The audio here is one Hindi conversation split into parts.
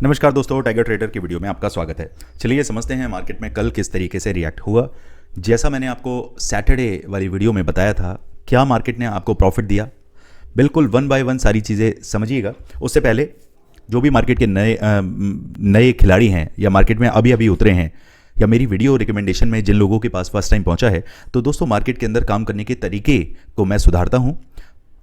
नमस्कार दोस्तों, टाइगर ट्रेडर की वीडियो में आपका स्वागत है। चलिए समझते हैं मार्केट में कल किस तरीके से रिएक्ट हुआ। जैसा मैंने आपको सैटरडे वाली वीडियो में बताया था, क्या मार्केट ने आपको प्रॉफिट दिया, बिल्कुल वन बाय वन सारी चीज़ें समझिएगा। उससे पहले जो भी मार्केट के नए खिलाड़ी हैं या मार्केट में अभी अभी उतरे हैं या मेरी वीडियो रिकमेंडेशन में जिन लोगों के पास फर्स्ट टाइम पहुंचा है, तो दोस्तों मार्केट के अंदर काम करने के तरीके को मैं सुधारता हूं।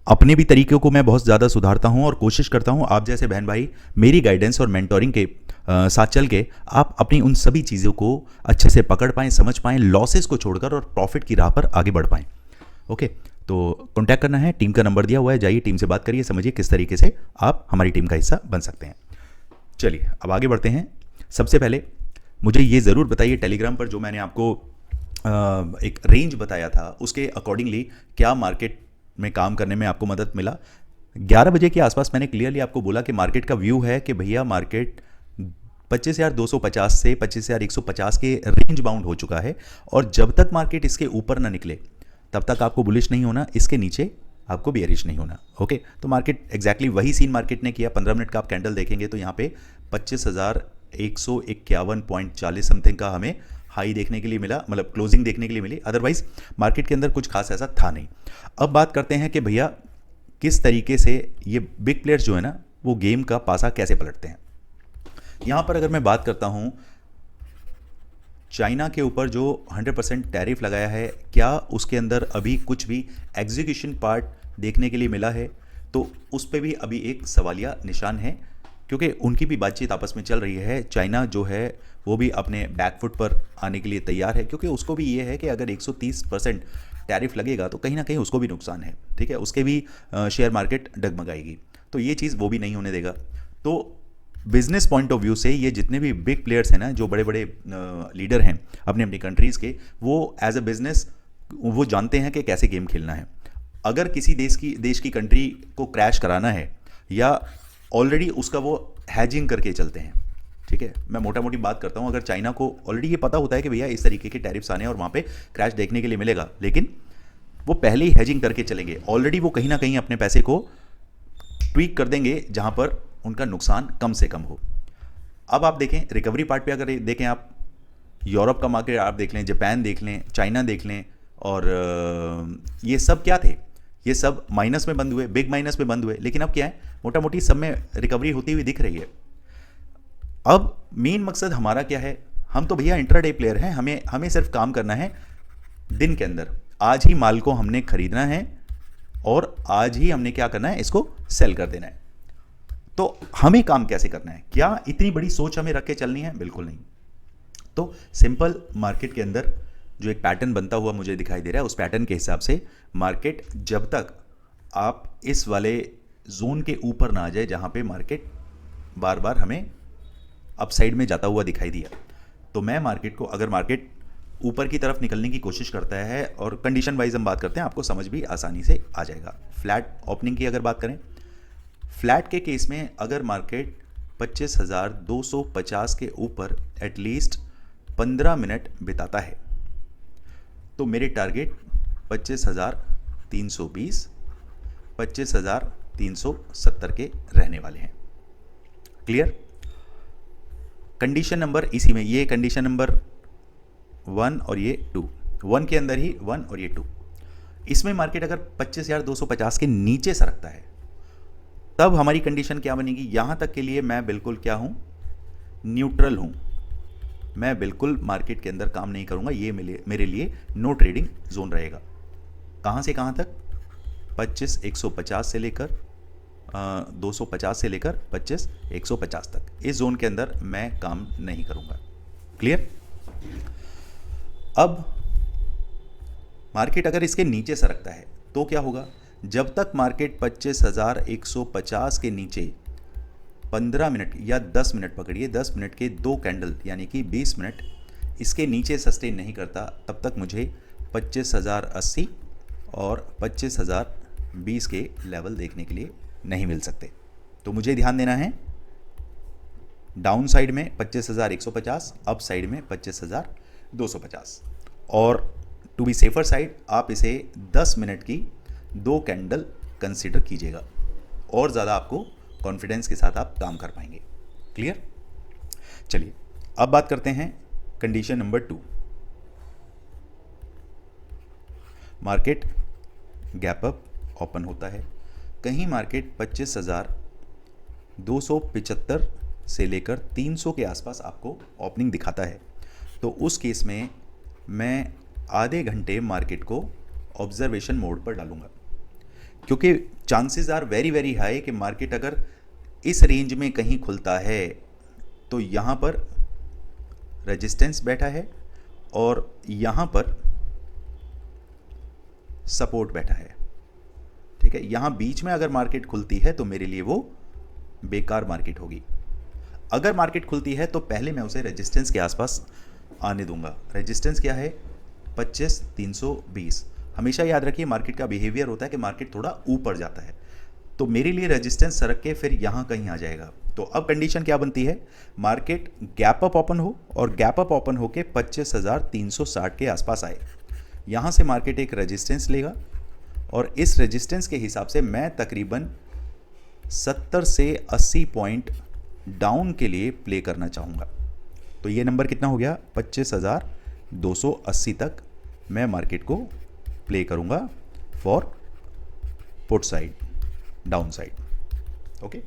अपने भी तरीक़ों को मैं बहुत ज़्यादा सुधारता हूं और कोशिश करता हूं आप जैसे बहन भाई मेरी गाइडेंस और मेंटोरिंग के साथ चल के आप अपनी उन सभी चीज़ों को अच्छे से पकड़ पाएँ, समझ पाएँ, लॉसेस को छोड़कर और प्रॉफिट की राह पर आगे बढ़ पाएँ। ओके, तो कॉन्टैक्ट करना है, टीम का नंबर दिया हुआ है, जाइए टीम से बात करिए, समझिए किस तरीके से आप हमारी टीम का हिस्सा बन सकते हैं। चलिए अब आगे बढ़ते हैं। सबसे पहले मुझे ये ज़रूर बताइए, टेलीग्राम पर जो मैंने आपको एक रेंज बताया था उसके अकॉर्डिंगली क्या मार्केट में काम करने में आपको मदद मिला। 11 बजे के आसपास मैंने क्लियरली आपको बोला कि मार्केट का व्यू है कि भैया मार्केट 25,250 से 25,150 के रेंज बाउंड हो चुका है और जब तक मार्केट इसके ऊपर ना निकले तब तक आपको बुलिश नहीं होना, इसके नीचे आपको बेयरिश नहीं होना। ओके, तो मार्केट एग्जैक्टली वही सीन मार्केट ने किया। 15 मिनट का आप कैंडल देखेंगे तो यहाँ पे 25,151.40 समथिंग का हमें हाई देखने के लिए मिला, मतलब क्लोजिंग देखने के लिए मिली। अदरवाइज मार्केट के अंदर कुछ खास ऐसा था नहीं। अब बात करते हैं कि भैया किस तरीके से ये बिग प्लेयर्स जो है ना वो गेम का पासा कैसे पलटते हैं। यहाँ पर अगर मैं बात करता हूँ चाइना के ऊपर जो 100% टैरिफ लगाया है, क्या उसके अंदर अभी कुछ भी एग्जीक्यूशन पार्ट देखने के लिए मिला है, तो उस पर भी अभी एक सवालिया निशान है, क्योंकि उनकी भी बातचीत आपस में चल रही है। चाइना जो है वो भी अपने बैकफुट पर आने के लिए तैयार है, क्योंकि उसको भी ये है कि अगर 130% टैरिफ लगेगा तो कहीं ना कहीं उसको भी नुकसान है। ठीक है, उसके भी शेयर मार्केट डगमगाएगी, तो ये चीज़ वो भी नहीं होने देगा। तो बिजनेस पॉइंट ऑफ व्यू से ये जितने भी बिग प्लेयर्स हैं ना, जो बड़े बड़े लीडर हैं अपनी अपनी कंट्रीज़ के, वो एज अ बिजनेस वो जानते हैं कि कैसे गेम खेलना है। अगर किसी देश की कंट्री को क्रैश कराना है या ऑलरेडी उसका वो हैजिंग करके चलते हैं। ठीक है, मैं मोटा मोटी बात करता हूँ। अगर चाइना को ऑलरेडी ये पता होता है कि भैया इस तरीके के टैरिफ्स आने हैं और वहाँ पे क्रैश देखने के लिए मिलेगा, लेकिन वो पहले ही हैजिंग करके चलेंगे। ऑलरेडी वो कहीं ना कहीं अपने पैसे को ट्वीक कर देंगे जहाँ पर उनका नुकसान कम से कम हो। अब आप देखें रिकवरी पार्ट पे, अगर देखें आप यूरोप का मार्केट आप देख लें, जापान देख लें, चाइना देख लें, और ये सब क्या थे, ये सब माइनस में बंद हुए, बिग माइनस में बंद हुए। लेकिन अब क्या है, मोटा मोटी सब में रिकवरी होती हुई दिख रही है। अब मेन मकसद हमारा क्या है, हम तो भैया इंट्राडे प्लेयर हैं, हमें सिर्फ काम करना है दिन के अंदर। आज ही माल को हमने खरीदना है और आज ही हमने क्या करना है, इसको सेल कर देना है। तो हमें काम कैसे करना है, क्या इतनी बड़ी सोच हमें रख के चलनी है? बिल्कुल नहीं। तो सिंपल मार्केट के अंदर जो एक पैटर्न बनता हुआ मुझे दिखाई दे रहा है, उस पैटर्न के हिसाब से मार्केट जब तक आप इस वाले जोन के ऊपर ना आ जाए जहां पे मार्केट बार बार हमें अपसाइड में जाता हुआ दिखाई दिया, तो मैं मार्केट को, अगर मार्केट ऊपर की तरफ निकलने की कोशिश करता है, और कंडीशन वाइज हम बात करते हैं, आपको समझ भी आसानी से आ जाएगा। फ्लैट ओपनिंग की अगर बात करें, फ्लैट के केस में अगर मार्केट 25,250 के ऊपर एटलीस्ट 15 मिनट बिताता है तो मेरे टारगेट 25,320, 25,370 के रहने वाले हैं। क्लियर? कंडीशन नंबर इसी में, ये कंडीशन नंबर 1 और ये 2, 1 के अंदर ही 1 और ये 2, इसमें मार्केट अगर 25,250 के नीचे सरकता है तब हमारी कंडीशन क्या बनेगी। यहां तक के लिए मैं बिल्कुल क्या हूं, न्यूट्रल हूं। मैं बिल्कुल मार्केट के अंदर काम नहीं करूंगा, ये मेरे लिए नो ट्रेडिंग जोन रहेगा। कहां से कहां तक? 25,150 से लेकर 250 से लेकर 25,150 तक, इस जोन के अंदर मैं काम नहीं करूंगा। क्लियर? अब मार्केट अगर इसके नीचे सरकता है तो क्या होगा, जब तक मार्केट 25,150 के नीचे 15 मिनट या 10 मिनट पकड़िए, 10 मिनट के 2 कैंडल यानी कि 20 मिनट इसके नीचे सस्टेन नहीं करता, तब तक मुझे 25,080 और 25,020 के लेवल देखने के लिए नहीं मिल सकते। तो मुझे ध्यान देना है, डाउन साइड में 25,150, अप साइड में 25,250, और टू बी सेफर साइड आप इसे 10 मिनट की 2 कैंडल कंसिडर कीजिएगा, और ज़्यादा आपको कॉन्फिडेंस के साथ आप काम कर पाएंगे। क्लियर? चलिए अब बात करते हैं condition number 2। Market gap up open होता है, कहीं मार्केट 25,275 से लेकर 300 के आसपास आपको ओपनिंग दिखाता है, तो उस केस में मैं आधे घंटे मार्केट को ऑब्जर्वेशन मोड पर डालूंगा, क्योंकि chances are very very high कि मार्केट अगर इस रेंज में कहीं खुलता है तो यहाँ पर रेजिस्टेंस बैठा है और यहाँ पर सपोर्ट बैठा है। ठीक है, यहाँ बीच में अगर मार्केट खुलती है तो मेरे लिए वो बेकार मार्केट होगी। अगर मार्केट खुलती है तो पहले मैं उसे रेजिस्टेंस के आसपास आने दूंगा। रेजिस्टेंस क्या है? 25,320। हमेशा याद रखिए मार्केट का बिहेवियर होता है कि मार्केट थोड़ा ऊपर जाता है, तो मेरे लिए रेजिस्टेंस सरक के फिर यहाँ कहीं आ जाएगा। तो अब कंडीशन क्या बनती है? मार्केट गैप अप ओपन हो और गैप अप ओपन होके 25,360 के आसपास आए। यहाँ से मार्केट एक रेजिस्टेंस लेगा और इस रेजिस्टेंस के हिसाब से मैं तकरीबन 70 से 80 पॉइंट डाउन के लिए प्ले करना चाहूँगा। तो ये नंबर कितना हो गया? 25,280 तक मैं मार्केट को प्ले करूँगा for put side, down side. Okay,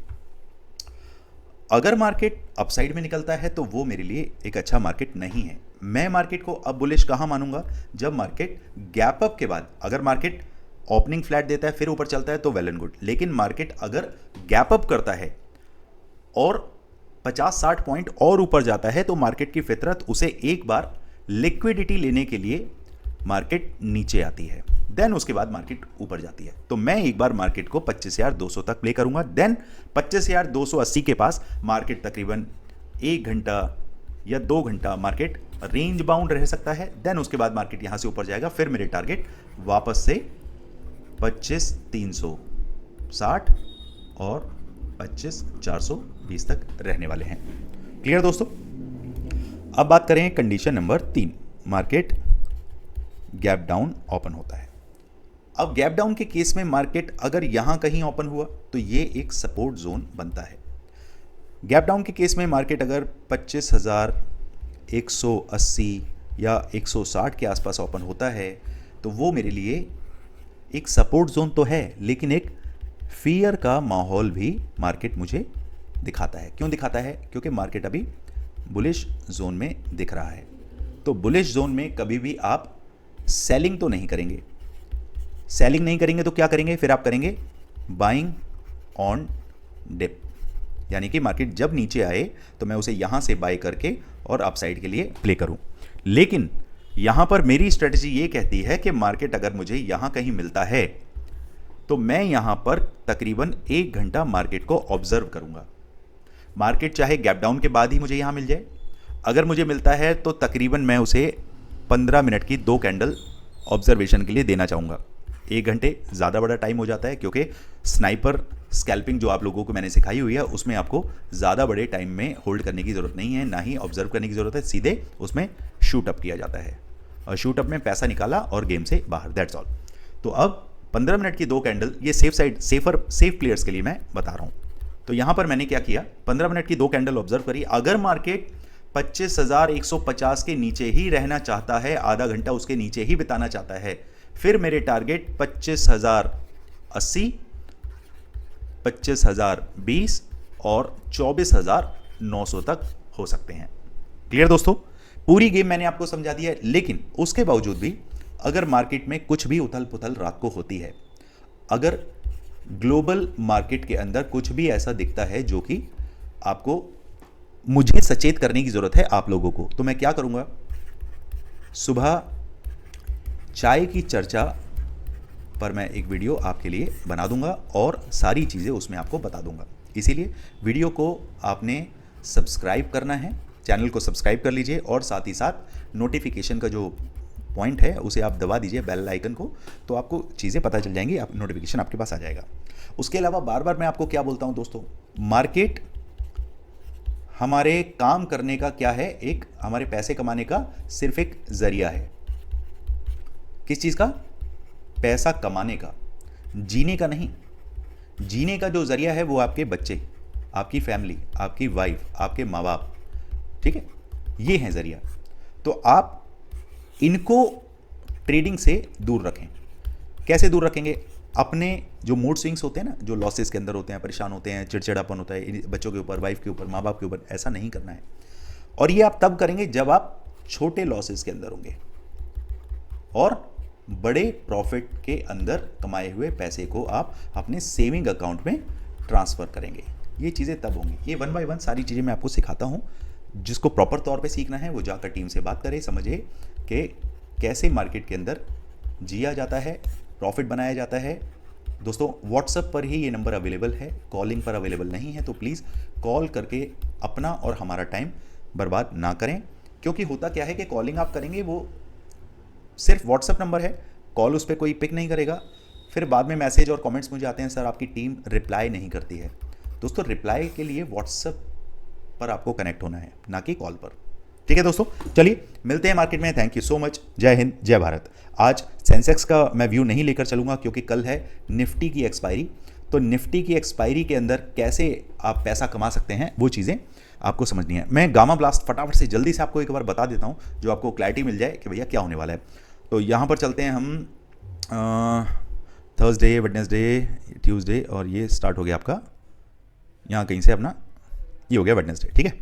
अगर मार्केट अपसाइड में निकलता है तो वो मेरे लिए एक अच्छा मार्केट नहीं है। मैं मार्केट को अब बुलिश कहाँ मानूंगा? जब मार्केट गैप अप के बाद, अगर मार्केट ओपनिंग फ्लैट देता है फिर ऊपर चलता है तो वेल एंड गुड, लेकिन मार्केट अगर गैप अप करता है और 50-60 पॉइंट और ऊपर जाता है तो मार्केट की फितरत उसे एक बार लिक्विडिटी लेने के लिए मार्केट नीचे आती है, देन उसके बाद मार्केट ऊपर जाती है। तो मैं एक बार मार्केट को 25,200 तक प्ले करूंगा, देन 25,280 के पास मार्केट तकरीबन 1 घंटा या 2 घंटा मार्केट रेंज बाउंड रह सकता है, देन उसके बाद मार्केट यहां से ऊपर जाएगा। फिर मेरे टारगेट वापस से 25,360 और 25,420 तक रहने वाले हैं। क्लियर दोस्तों? अब बात करें condition number 3। Market gap down open होता है। अब गैप डाउन के केस में मार्केट अगर यहां कहीं ओपन हुआ तो ये एक सपोर्ट जोन बनता है। गैप डाउन के केस में मार्केट अगर 25,180 या 160 के आसपास ओपन होता है तो वो मेरे लिए एक सपोर्ट जोन तो है, लेकिन एक फियर का माहौल भी मार्केट मुझे दिखाता है। क्यों दिखाता है? क्योंकि मार्केट अभी बुलिश जोन में दिख रहा है। तो बुलिश जोन में कभी भी आप सेलिंग तो नहीं करेंगे। सेलिंग नहीं करेंगे तो क्या करेंगे? फिर आप करेंगे बाइंग ऑन डिप, यानी कि मार्केट जब नीचे आए तो मैं उसे यहां से बाय करके और अपसाइड के लिए प्ले करूं। लेकिन यहां पर मेरी स्ट्रेटजी ये कहती है कि मार्केट अगर मुझे यहां कहीं मिलता है तो मैं यहां पर तकरीबन 1 घंटा मार्केट को ऑब्जर्व करूंगा। मार्केट चाहे गैप डाउन के बाद ही मुझे यहां मिल जाए, अगर मुझे मिलता है तो तकरीबन मैं उसे 15 मिनट की 2 कैंडल ऑब्जर्वेशन के लिए देना चाहूँगा। 1 घंटे ज़्यादा बड़ा टाइम हो जाता है, क्योंकि स्नाइपर स्कैल्पिंग जो आप लोगों को मैंने सिखाई हुई है उसमें आपको ज़्यादा बड़े टाइम में होल्ड करने की ज़रूरत नहीं है, ना ही ऑब्जर्व करने की ज़रूरत है, सीधे उसमें शूट अप किया जाता है और शूट अप में पैसा निकाला और गेम से बाहर, दैट्स ऑल। तो अब 15 मिनट की 2 कैंडल, ये सेफ प्लेयर्स के लिए मैं बता रहा हूँ। तो यहाँ पर मैंने क्या किया, 15 मिनट की 2 कैंडल ऑब्जर्व करी। अगर मार्केट 25,150 के नीचे ही रहना चाहता है, आधा घंटा उसके नीचे ही बिताना चाहता है, फिर मेरे टारगेट 25,080, 25,020 और 24,900 तक हो सकते हैं। क्लियर दोस्तों? पूरी गेम मैंने आपको समझा दिया है, लेकिन उसके बावजूद भी अगर मार्केट में कुछ भी उथल पुथल रात को होती है, अगर ग्लोबल मार्केट के अंदर कुछ भी ऐसा दिखता है जो कि आपको, मुझे सचेत करने की जरूरत है आप लोगों को, तो मैं क्या करूंगा? सुबह चाय की चर्चा पर मैं एक वीडियो आपके लिए बना दूंगा और सारी चीज़ें उसमें आपको बता दूंगा। इसीलिए वीडियो को आपने सब्सक्राइब करना है, चैनल को सब्सक्राइब कर लीजिए और साथ ही साथ नोटिफिकेशन का जो पॉइंट है उसे आप दबा दीजिए, बेल आइकन को, तो आपको चीज़ें पता चल जाएंगी, आप नोटिफिकेशन आपके पास आ जाएगा। उसके अलावा बार बार मैं आपको क्या बोलता हूं दोस्तों, मार्केट हमारे काम करने का क्या है, एक हमारे पैसे कमाने का सिर्फ एक जरिया है। किस चीज़ का? पैसा कमाने का, जीने का नहीं। जीने का जो जरिया है वो आपके बच्चे, आपकी फैमिली, आपकी वाइफ, आपके माँ बाप, ठीक है, ये है जरिया। तो आप इनको ट्रेडिंग से दूर रखें। कैसे दूर रखेंगे? अपने जो मूड स्विंग्स होते हैं ना, जो लॉसेस के अंदर होते हैं, परेशान होते हैं, चिड़चिड़ापन होता है बच्चों के ऊपर, वाइफ के ऊपर, माँ बाप के ऊपर, ऐसा नहीं करना है। और ये आप तब करेंगे जब आप छोटे लॉसेस के अंदर होंगे और बड़े प्रॉफिट के अंदर कमाए हुए पैसे को आप अपने सेविंग अकाउंट में ट्रांसफ़र करेंगे। ये चीज़ें तब होंगी। ये 1 बाय 1 सारी चीज़ें मैं आपको सिखाता हूँ। जिसको प्रॉपर तौर पे सीखना है वो जाकर टीम से बात करे, समझे कि कैसे मार्केट के अंदर जिया जाता है, प्रॉफिट बनाया जाता है। दोस्तों, व्हाट्सएप पर ही ये नंबर अवेलेबल है, कॉलिंग पर अवेलेबल नहीं है। तो प्लीज़ कॉल करके अपना और हमारा टाइम बर्बाद ना करें, क्योंकि होता क्या है कि कॉलिंग आप करेंगे, वो सिर्फ व्हाट्सएप नंबर है, कॉल उस पर कोई पिक नहीं करेगा। फिर बाद में मैसेज और कमेंट्स मुझे आते हैं, सर आपकी टीम रिप्लाई नहीं करती है। दोस्तों, रिप्लाई के लिए व्हाट्सएप पर आपको कनेक्ट होना है, ना कि कॉल पर। ठीक है दोस्तों, चलिए मिलते हैं मार्केट में। Thank you so much. जय हिंद, जय भारत। आज सेंसेक्स का मैं व्यू नहीं लेकर चलूंगा, क्योंकि कल है निफ्टी की एक्सपायरी। तो निफ्टी की एक्सपायरी के अंदर कैसे आप पैसा कमा सकते हैं, वो चीज़ें आपको समझनी है। मैं गामा ब्लास्ट फटाफट से जल्दी से आपको एक बार बता देता हूँ, जो आपको क्लैरिटी मिल जाए कि भैया क्या होने वाला है। तो यहाँ पर चलते हैं हम, थर्सडे, वेडनेसडे, ट्यूसडे, और ये स्टार्ट हो गया आपका यहाँ कहीं से अपना, ये हो गया वेडनेसडे। ठीक है,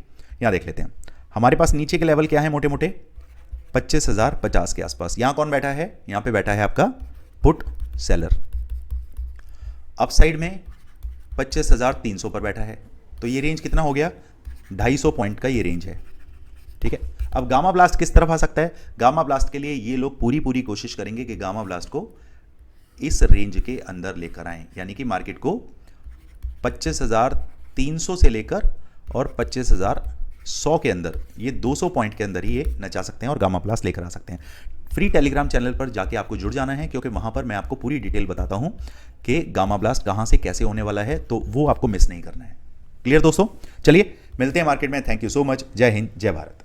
यहाँ देख लेते हैं हमारे पास नीचे के लेवल क्या है, मोटे मोटे 25,050 के आसपास। यहाँ कौन बैठा है? यहाँ पे बैठा है आपका पुट सेलर। अप साइड में 25,300 पर बैठा है। तो ये रेंज कितना हो गया? 250 पॉइंट का ये रेंज है। ठीक है, अब गामा ब्लास्ट किस तरफ आ सकता है? गामा ब्लास्ट के लिए ये लोग पूरी कोशिश करेंगे कि गामा ब्लास्ट को इस रेंज के अंदर लेकर आएं, यानी कि मार्केट को 25,300 से लेकर और 25,100 के अंदर, ये 200 पॉइंट के अंदर ही ये नचा सकते हैं और गामा ब्लास्ट लेकर आ सकते हैं। फ्री टेलीग्राम चैनल पर जाके आपको जुड़ जाना है, क्योंकि वहां पर मैं आपको पूरी डिटेल बताता हूं कि गामा ब्लास्ट कहां से कैसे होने वाला है, तो वो आपको मिस नहीं करना है। क्लियर दोस्तों? चलिए मिलते हैं मार्केट में। Thank you so much. जय हिंद, जय भारत।